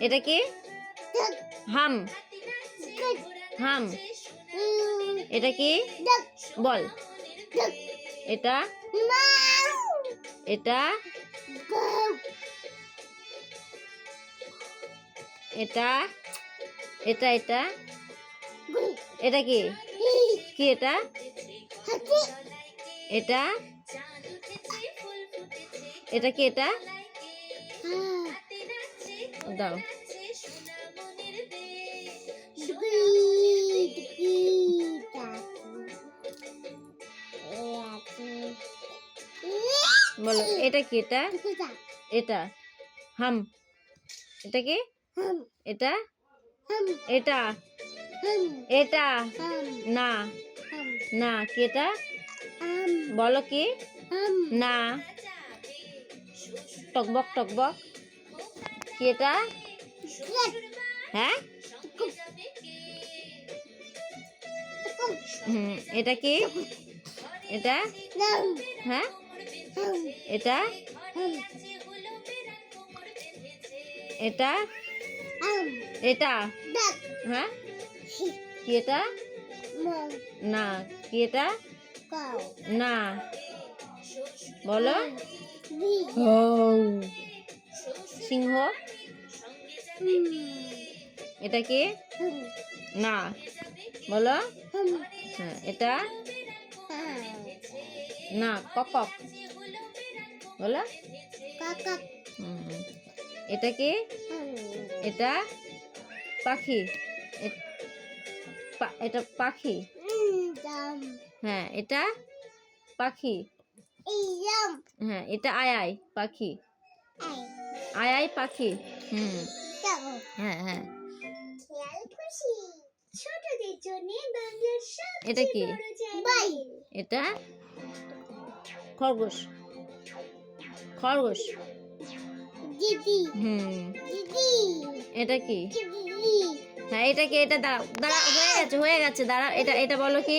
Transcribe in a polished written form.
এটা কি? হাম। হাম। এটা কি? বল। এটা? এটা? এটা? এটা এটা? এটা কি? কি এটা? এটা? এটা কি এটা? দাও। বলো এটা কি? এটা? এটা? হাম। এটা কি? এটা? এটা? এটা? না। না কি এটা? বলো কি? না। টকবক টকবক। কি এটা? হ্যাঁ? এটা কি? এটা? হ্যাঁ? এটা? এটা? এটা? হ্যাঁ? কি এটা? না কি এটা? না বলো। সিংহ। এটা কি? না বলো। হ্যাঁ এটা? না কক। বলো। এটা কি? এটা পাখি। এটা পাখি। হ্যাঁ এটা পাখি। হ্যাঁ এটা আয় পাখি। আয় পাখি। হ্যাঁ হ্যাঁ। এটা কি? এটা খরগোশ। খরগোশ। এটা কি? হ্যাঁ এটা কি? এটা দাঁড়াও দাঁড়াও, হয়ে গেছে দাঁড়াও। এটা এটা বলো কি?